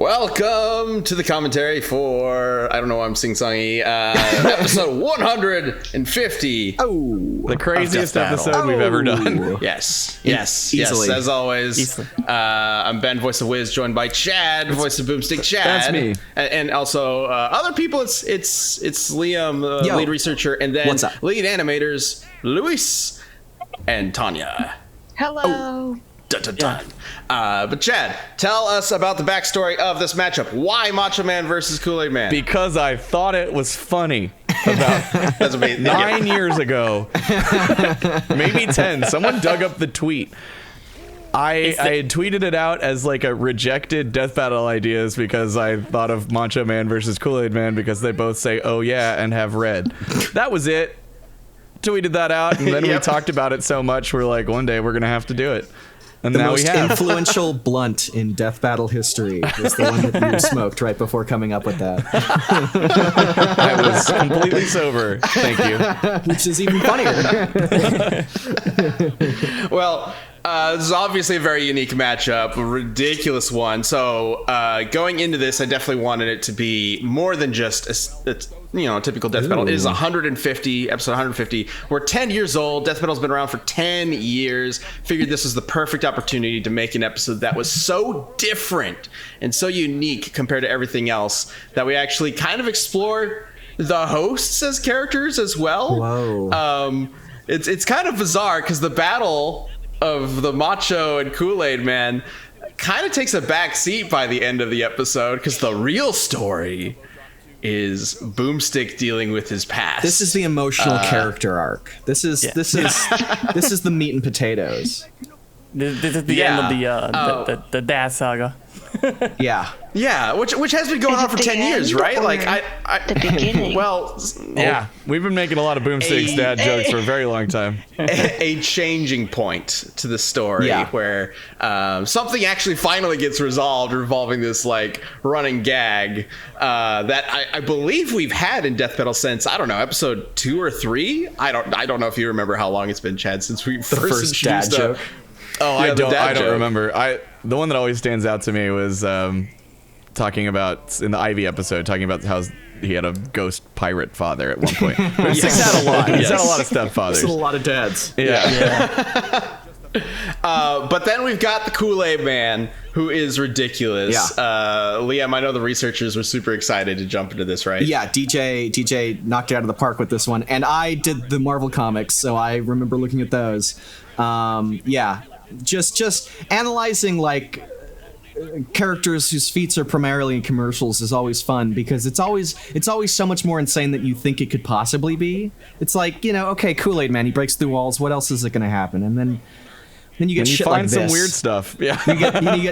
Welcome to the commentary for, I don't know why I'm sing-songy, episode 150. Oh, the craziest episode we've ever done. Yes, Easily. as always. I'm Ben, voice of Wiz, joined by Chad, voice of Boomstick Chad. That's me. And also other people, it's Liam, lead researcher, and then lead animators, Luis and Tanya. Hello. Oh. Dun, dun, dun. But Chad, tell us about the backstory of this matchup. Why Macho Man versus Kool-Aid Man? Because I thought it was funny about That's amazing. 9 years ago. Maybe 10. Someone dug up the tweet. I had tweeted it out as like a rejected death battle ideas because I thought of Macho Man versus Kool-Aid Man because they both say, oh yeah, and have red. That was it. Tweeted that out, and then we talked about it so much, we're like, one day we're going to have to do it. And the now most we have. influential blunt in death battle history was the one that you smoked right before coming up with that. I was completely sober. Thank you. Which is even funnier. Well, this is obviously a very unique matchup, a ridiculous one. So going into this, I definitely wanted it to be more than just a typical death battle. It is 150, episode 150. We're 10 years old. Death battle's been around for 10 years. Figured this was the perfect opportunity to make an episode that was so different and so unique compared to everything else that we actually kind of explore the hosts as characters as well. Whoa. It's kind of bizarre because the battle of the Macho and Kool-Aid Man kind of takes a back seat by the end of the episode because the real story is Boomstick dealing with his past. This is the emotional character arc. This is the meat and potatoes. This is the end of the dad saga. Yeah, which has been going on for 10 years, right? Like the beginning. Yeah, we've been making a lot of Boomstick's dad jokes for a very long time. A changing point to the story where something actually finally gets resolved revolving this like running gag that I believe we've had in Death Battle since, I don't know, episode 2 or 3. I don't know if you remember how long it's been, Chad, since we first dad joke. Oh, I don't remember. The one that always stands out to me was talking about in the Ivy episode, talking about how he had a ghost pirate father at one point. He's had a lot. He's had a lot of stepfathers. He's had a lot of dads. Yeah. But then we've got the Kool-Aid Man, who is ridiculous. Liam, I know the researchers were super excited to jump into this, right? Yeah, DJ knocked it out of the park with this one, and I did the Marvel comics, so I remember looking at those. Just analyzing like characters whose feats are primarily in commercials is always fun because it's always so much more insane than you think it could possibly be. It's like, okay, Kool-Aid Man, he breaks through walls. What else is it going to happen? And then you get shit like this. You find some weird stuff. Yeah.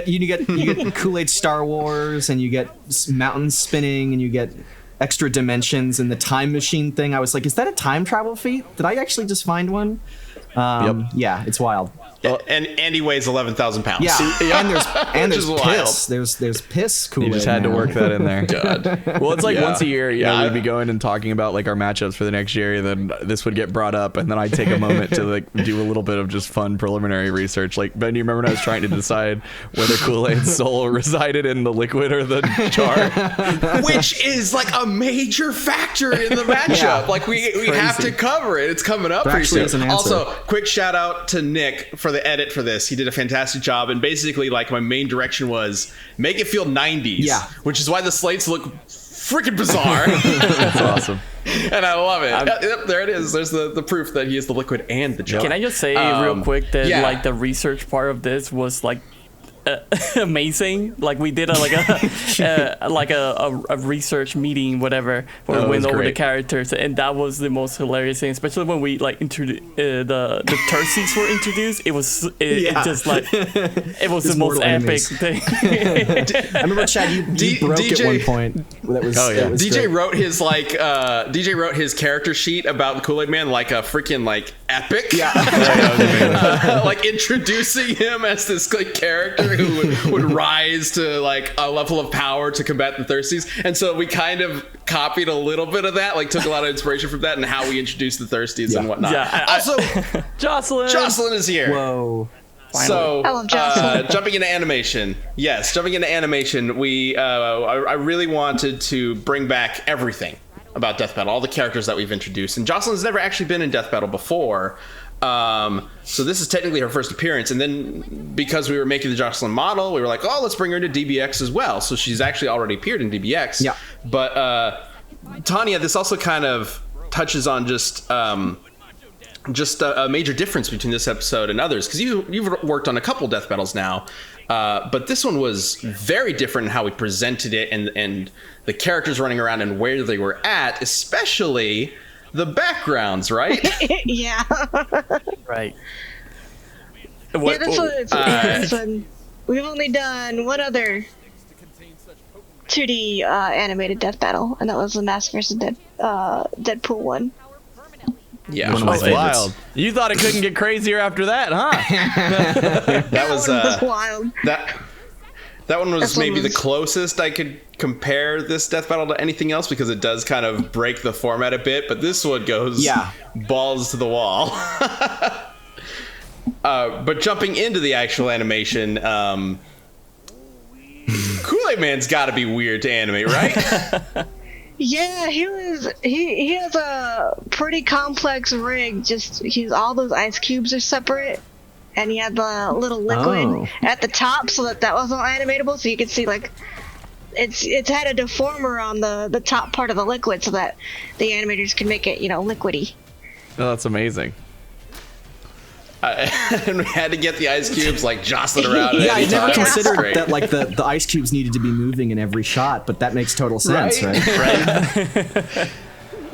You get Kool-Aid Star Wars, and you get mountains spinning, and you get extra dimensions and the time machine thing. I was like, is that a time travel feat? Did I actually just find one? Yeah, it's wild. And he weighs 11,000 pounds. Yeah, and there's piss. There's piss. Kool-Aid. You just had to work that in there. God. Well, it's like once a year, we'd be going and talking about like our matchups for the next year, and then this would get brought up, and then I'd take a moment to like do a little bit of just fun preliminary research. Like, Ben, you remember when I was trying to decide whether Kool-Aid's soul resided in the liquid or the jar? Which is like a major factor in the matchup. Like we have to cover it. It's coming up pretty soon. Also, quick shout out to Nick for the edit for this. He did a fantastic job, and basically like my main direction was make it feel 90s, which is why the slates look freaking bizarre. That's awesome. And I love it. Yep, there it is. There's the proof that he is the liquid and the jar. Can I just say real quick that like the research part of this was like amazing. Like we did a research meeting, whatever, where we went over the characters, and that was the most hilarious thing. Especially when we like the Terces were introduced. It was just like it was the most epic thing. I remember, Chad, you broke DJ, at one point. That was DJ wrote his character sheet about the Kool-Aid Man like a freaking like epic. Like introducing him as this like character who would rise to like a level of power to combat the Thirsties. And so we kind of copied a little bit of that, like took a lot of inspiration from that and how we introduced the Thirsties and whatnot. Also, Jocelyn is here. Whoa. So, I love Jocelyn. jumping into animation. Yes, jumping into animation, I really wanted to bring back everything about Death Battle, all the characters that we've introduced. And Jocelyn's never actually been in Death Battle before. So this is technically her first appearance. And then because we were making the Jocelyn model, we were like, oh, let's bring her into DBX as well. So she's actually already appeared in DBX. Yeah. But Tanya, this also kind of touches on just a major difference between this episode and others, because you've worked on a couple Death Battles now, but this one was very different in how we presented it and the characters running around and where they were at, especially the backgrounds, right? Yeah. Right. Yeah, this one. We've only done one other 2D animated Death Battle, and that was the Mask vs. Deadpool one. Yeah, One of my That's favorites. wild. You thought it couldn't get crazier after that, huh? that was That one was wild. that one was This one maybe the was- closest I could compare this Death Battle to anything else, because it does kind of break the format a bit, but this one goes balls to the wall. But jumping into the actual animation, Kool-Aid Man's got to be weird to animate, right? Yeah, he has a pretty complex rig. Just all those ice cubes are separate, and he had the little liquid at the top, so that wasn't animatable. So you could see like it's had a deformer on the top part of the liquid, so that the animators can make it liquidy. Oh, that's amazing. And we had to get the ice cubes like jostling around. Yeah, I at any never time. considered Great. that like the ice cubes needed to be moving in every shot, but that makes total sense, right?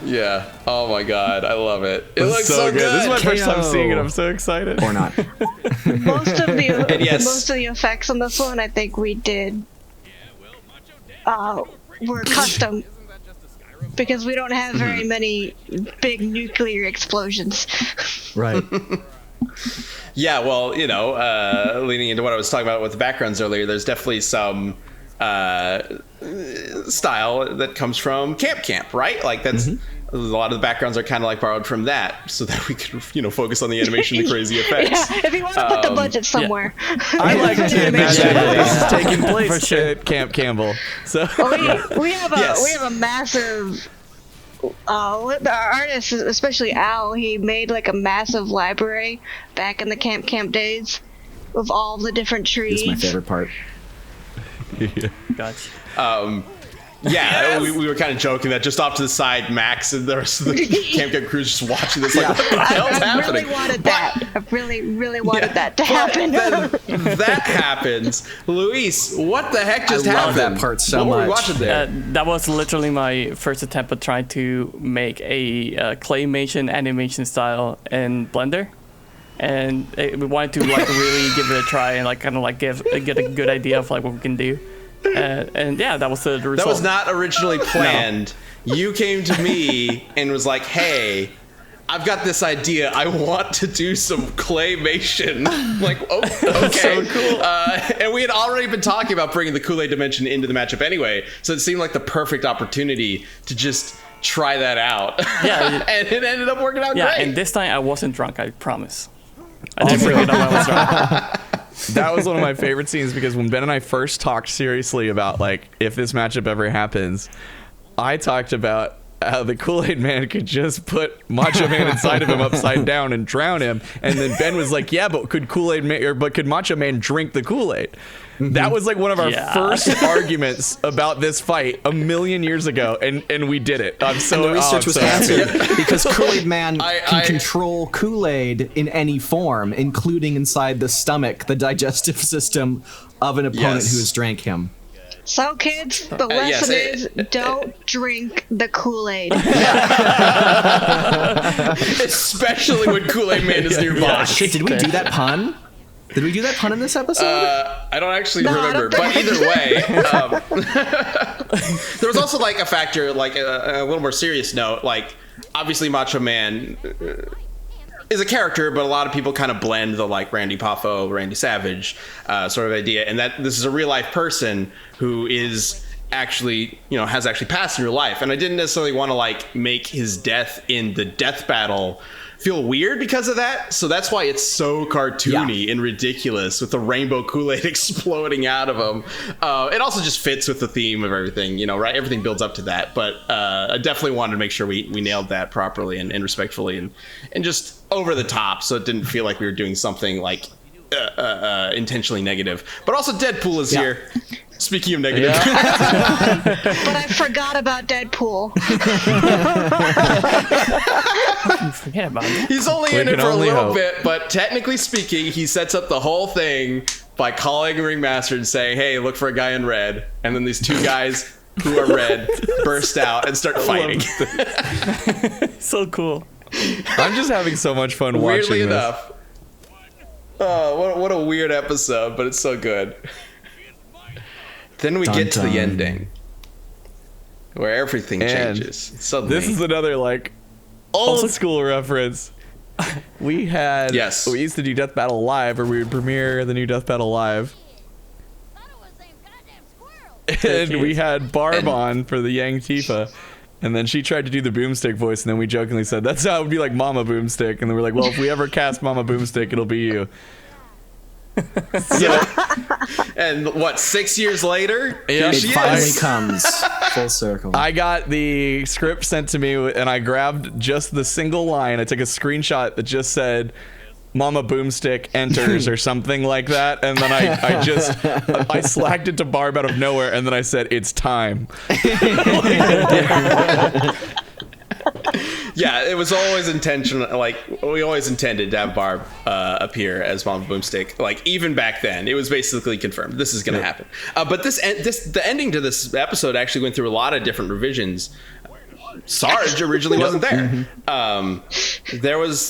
Yeah. Oh my god, I love it. It It's looks so good. This is my first time KO. seeing it. I'm so excited. Or not. Most of the And yes. most of the effects on this one, I think we did were custom, because we don't have very many big nuclear explosions. Right. Yeah, well, leaning into what I was talking about with the backgrounds earlier, there's definitely some style that comes from Camp, right? Like that's a lot of the backgrounds are kind of like borrowed from that, so that we can, focus on the animation, the crazy effects. Yeah, if you want to put the budget somewhere. I like to imagine that this is taking place For sure. at Camp Campbell. So we have a Yes. we have a massive. The artist, especially Al, he made like a massive library back in the Camp days of all the different trees. This is my favorite part. Gotcha. Yeah, we were kind of joking that just off to the side, Max and the rest of the Camp crew just watching this, like, what the hell's I happening? really wanted that. I really wanted that to happen. Then that happens. Luis, what the heck just I love happened? that part so what were we much. watching there? That was literally my first attempt at trying to make a claymation animation style in Blender, and we wanted to like really give it a try and like kind of like get a good idea of like what we can do. And yeah, that was the result. That was not originally planned. You came to me and was like, hey, I've got this idea. I want to do some claymation. I'm like, oh, okay. So cool. And we had already been talking about bringing the Kool-Aid dimension into the matchup anyway, so it seemed like the perfect opportunity to just try that out. Yeah. And it ended up working out Yeah, great. and this time I wasn't drunk. I promise. I didn't really know I was drunk. that was one of my favorite scenes, because when Ben and I first talked seriously about like if this matchup ever happens, I talked about how the Kool-Aid Man could just put Macho Man inside of him upside down and drown him, and then Ben was like, yeah, but could could Macho Man drink the Kool-Aid? That was like one of our first arguments about this fight a million years ago, and we did it. I'm so And the research was so happy. answered because Kool-Aid Man I- can control Kool-Aid in any form, including inside the stomach, the digestive system of an opponent Yes. who has drank him. So kids, the yes, lesson is don't drink the Kool-Aid. Especially when Kool-Aid Man is nearby. Shit, did we do that pun? Did we do that pun in this episode? I don't actually No, I remember, don't but think- either way, there was also like a factor, like a little more serious note. Like, obviously, Macho Man is a character, but a lot of people kind of blend the like Randy Poffo, Randy Savage sort of idea, and that this is a real life person who is actually, has actually passed in real life. And I didn't necessarily want to like make his death in the death battle feel weird because of that. So that's why it's so cartoony and ridiculous with the rainbow Kool-Aid exploding out of him. It also just fits with the theme of everything, you know, right? Everything builds up to that. But I definitely wanted to make sure we nailed that properly and respectfully and just over the top, so it didn't feel like we were doing something like intentionally negative. But also Deadpool is here. Speaking of negative. But I forgot about Deadpool. Forget about it. He's only We in it can for a only little hope. bit, but technically speaking, he sets up the whole thing by calling Ringmaster and saying, hey, look for a guy in red. And then these two guys who are red burst out and start fighting. So cool. I'm just having so much fun watching Weirdly this. enough. Oh, what a weird episode, but it's so good. Then we get to the ending, where everything And changes. Suddenly. This is another like old school reference. We had we used to do Death Battle Live, or we would premiere the new Death Battle Live, and we had Barb on for the Yang Tifa, and then she tried to do the Boomstick voice, and then we jokingly said that's how it would be like Mama Boomstick, and then we're like, well, if we ever cast Mama Boomstick, it'll be you. And what, 6 years later? Yeah, It finally comes full circle. I got the script sent to me, and I grabbed just the single line. I took a screenshot that just said Mama Boomstick enters or something like that, and then I slacked it to Barb out of nowhere, and then I said it's time. Yeah, it was always intentional. Like, we always intended to have Barb appear as Mama Boomstick. Like, even back then, it was basically confirmed this is going to happen. But the ending to this episode actually went through a lot of different revisions. Sarge originally wasn't there. There was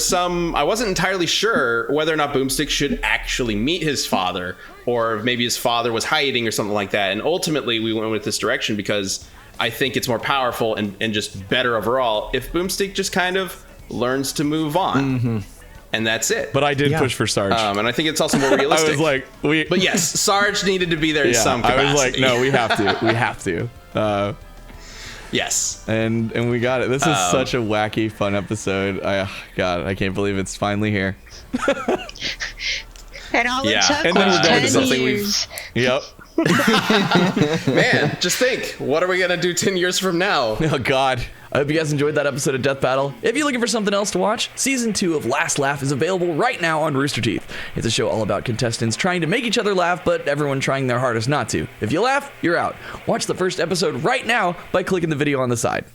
some. I wasn't entirely sure whether or not Boomstick should actually meet his father, or maybe his father was hiding or something like that. And ultimately, we went with this direction because I think it's more powerful and just better overall if Boomstick just kind of learns to move on. And that's it. But I did push for Sarge. And I think it's also more realistic. I was like, but yes, Sarge needed to be there in some capacity. I was like, no, we have to. We have to. Yes. And we got it. This is such a wacky, fun episode. God, I can't believe it's finally here. And all it took And then was we're going to 10 something years. Yep. Man, just think, what are we gonna do 10 years from now? Oh God. I hope you guys enjoyed that episode of Death Battle. If you're looking for something else to watch, Season 2 of Last Laugh is available right now on Rooster Teeth. It's a show all about contestants trying to make each other laugh, but everyone trying their hardest not to. If you laugh, you're out. Watch the first episode right now by clicking the video on the side.